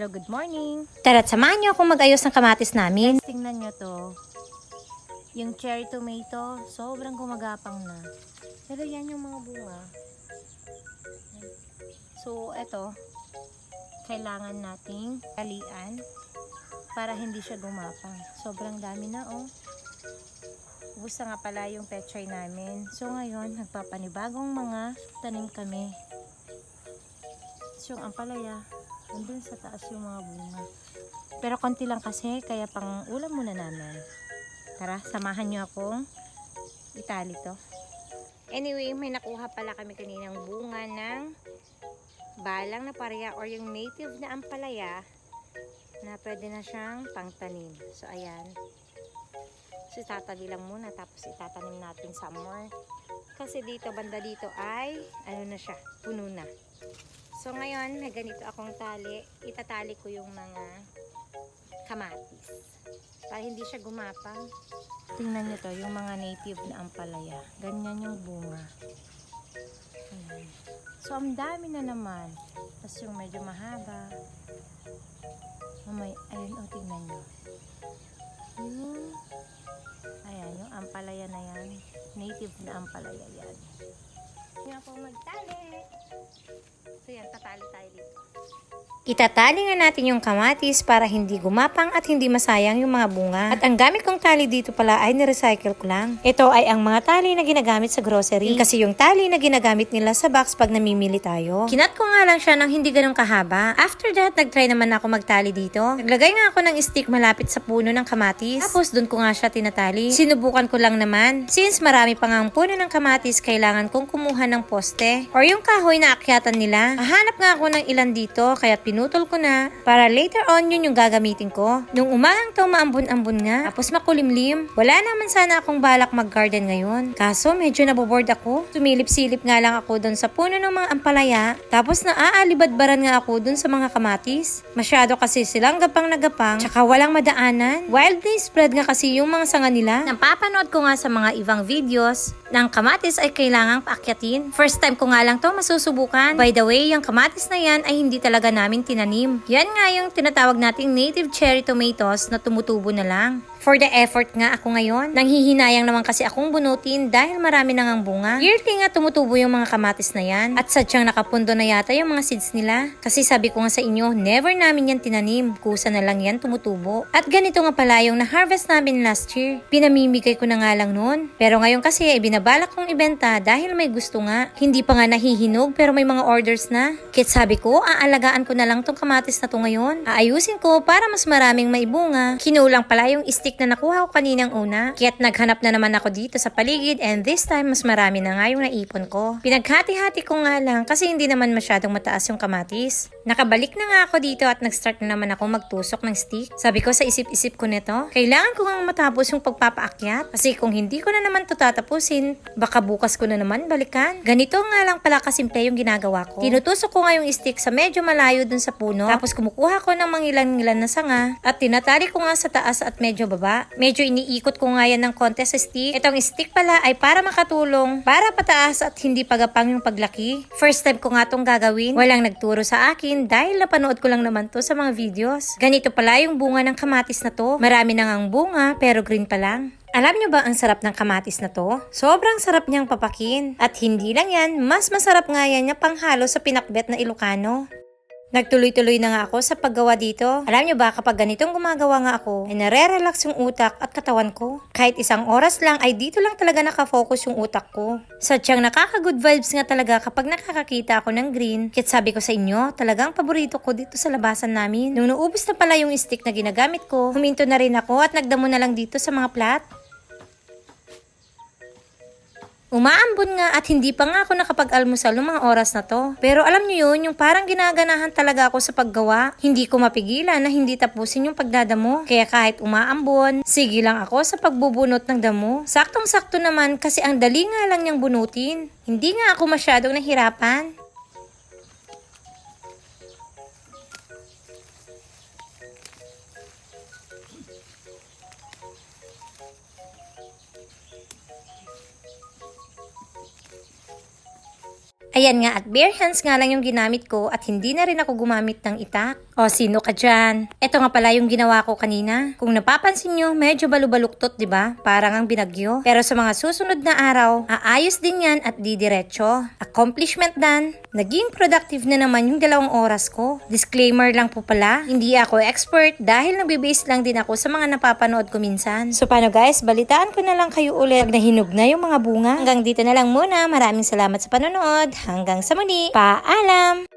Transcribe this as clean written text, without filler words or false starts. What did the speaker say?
Hello, good morning. Tara't samahan niyo akong mag-ayos ng kamatis namin. Tingnan nyo to. Yung cherry tomato, sobrang gumagapang na. Pero yan yung mga bunga. So, eto. Kailangan nating talian para hindi siya gumapang. Sobrang dami na, oh. Ubus na nga pala yung pechay namin. So, ngayon, nagpapanibagong mga tanim kami. So, yung ampalaya, andun sa taas yung mga bunga. Pero konti lang kasi, kaya pang ulam muna namin. Tara, samahan nyo akong itali to. Anyway, may nakuha pala kami kaninang bunga ng balang na parya or yung native na ampalaya na pwede na siyang pangtanim. So, ayan. So, itatabi lang muna tapos itatanim natin somewhere. Kasi dito, banda dito ay, ano na siya, puno na. So, ngayon, may ganito akong tali. Itatali ko yung mga kamatis. Para hindi siya gumapang. Tingnan nyo to, yung mga native na ampalaya. Ganyan yung bunga. Ayan. So, ang dami na naman. Tapos yung medyo mahaba. Ayun, o, tingnan nyo. Ayan, yung ampalaya na yan. Native na ampalaya yan. Nga po magtali. So yan, tatali tayo dito. Itatali nga natin yung kamatis para hindi gumapang at hindi masayang yung mga bunga. At ang gamit kong tali dito pala ay nirecycle ko lang. Ito ay ang mga tali na ginagamit sa grocery. Kasi yung tali na ginagamit nila sa box pag namimili tayo. Kinat ko nga lang siya ng hindi ganun kahaba. After that, nagtry naman ako magtali dito. Naglagay nga ako ng stick malapit sa puno ng kamatis. Tapos dun ko nga siya tinatali. Sinubukan ko lang naman. Since marami pa nga ang puno ng kamatis, kailangan kong kumuha ng poste or yung kahoy na akyatan nila. Hahanap nga ako ng ilan dito, kaya pinutol ko na para later on yun yung gagamitin ko. Nung umagang to, maambun-ambun nga, tapos makulimlim. Wala naman sana akong balak mag-garden ngayon. Kaso medyo naboboard ako. Sumilip-silip nga lang ako dun sa puno ng mga ampalaya, tapos naaalibadbaran nga ako dun sa mga kamatis. Masyado kasi silang gapang-nagapang, tsaka walang madaanan. Wildly spread nga kasi yung mga sanga nila. Napapanood ko nga sa mga ibang videos ng kamatis ay kailangang paakyatin. First time ko nga lang to masusubukan. By the way, yung kamatis na yan ay hindi talaga namin tinanim. Yan nga yung tinatawag nating native cherry tomatoes na tumutubo na lang. For the effort nga ako ngayon. Nanghihinayang naman kasi akong bunutin dahil marami na ngang bunga. Yearly nga tumutubo yung mga kamatis na yan. At sadyang nakapundo na yata yung mga seeds nila. Kasi sabi ko nga sa inyo, never namin yan tinanim. Kusa na lang yan tumutubo. At ganito nga pala yung na-harvest namin last year. Pinamimigay ko na nga lang noon. Pero ngayon kasi ay binabalak kong ibenta dahil may gusto nga. Hindi pa nga nahihinog pero may mga orders na. Kaya sabi ko, aalagaan ko na lang tong kamatis na to ngayon. Aayusin ko para mas maraming maibunga. Kinulang pala yung stick na nakuha ko kaninang una. Kaya't naghanap na naman ako dito sa paligid and this time mas marami na nga yung naipon ko. Pinaghati-hati ko nga lang kasi hindi naman masyadong mataas yung kamatis. Nakabalik na nga ako dito at nag-start na naman ako magtusok ng stick. Sabi ko sa isip-isip ko nito, kailangan ko nga matapos yung pagpapaakyat kasi kung hindi ko na naman to tatapusin, baka bukas ko na naman balikan. Ganito nga lang pala kasimple yung ginagawa ko. Tinutusok ko nga yung stick sa medyo malayo dun sa puno, tapos kumukuha ko ng mangilan-ngilan na sanga at tinatali ko nga sa taas at medyo baba. Medyo iniikot ko nga yan ng konti sa stick. Itong stick pala ay para makatulong, para pataas at hindi pagapang yung paglaki. First time ko nga tong gagawin. Walang nagturo sa akin dahil napanood ko lang naman to sa mga videos. Ganito pala yung bunga ng kamatis na to. Marami na ngang bunga pero green pa lang. Alam nyo ba ang sarap ng kamatis na to? Sobrang sarap niyang papakin. At hindi lang yan, mas masarap nga yan na panghalo sa pinakbet na Ilocano. Nagtuloy-tuloy na nga ako sa paggawa dito. Alam nyo ba, kapag ganitong gumagawa nga ako, ay nare-relax yung utak at katawan ko. Kahit isang oras lang, ay dito lang talaga nakafocus yung utak ko. Sadyang nakaka-good vibes nga talaga kapag nakakakita ako ng green. Kaya sabi ko sa inyo, talagang paborito ko dito sa labasan namin. Nung naubos na pala yung stick na ginagamit ko, huminto na rin ako at nagdamo na lang dito sa mga plat. Umaambon nga at hindi pa nga ako nakapag-almusal ng mga oras na to. Pero alam nyo yun, yung parang ginaganahan talaga ako sa paggawa. Hindi ko mapigilan na hindi tapusin yung pagdadamo. Kaya kahit umaambon, sige lang ako sa pagbubunot ng damo. Saktong-sakto naman kasi ang dali nga lang niyang bunutin. Hindi nga ako masyadong nahirapan. Ayan nga at bare hands nga lang yung ginamit ko at hindi na rin ako gumamit ng itak. O sino ka dyan? Ito nga pala yung ginawa ko kanina. Kung napapansin nyo, medyo balubaluktot, di ba? Parang ang binagyo. Pero sa mga susunod na araw, aayos din yan at didiretso. Accomplishment done. Naging productive na naman yung 2 oras ko. Disclaimer lang po pala, hindi ako expert dahil nagbe-base lang din ako sa mga napapanood ko minsan. So paano guys, balitaan ko na lang kayo ulit na hinog na yung mga bunga. Hanggang dito na lang muna. Maraming salamat sa panonood. Hanggang sa muli. Paalam!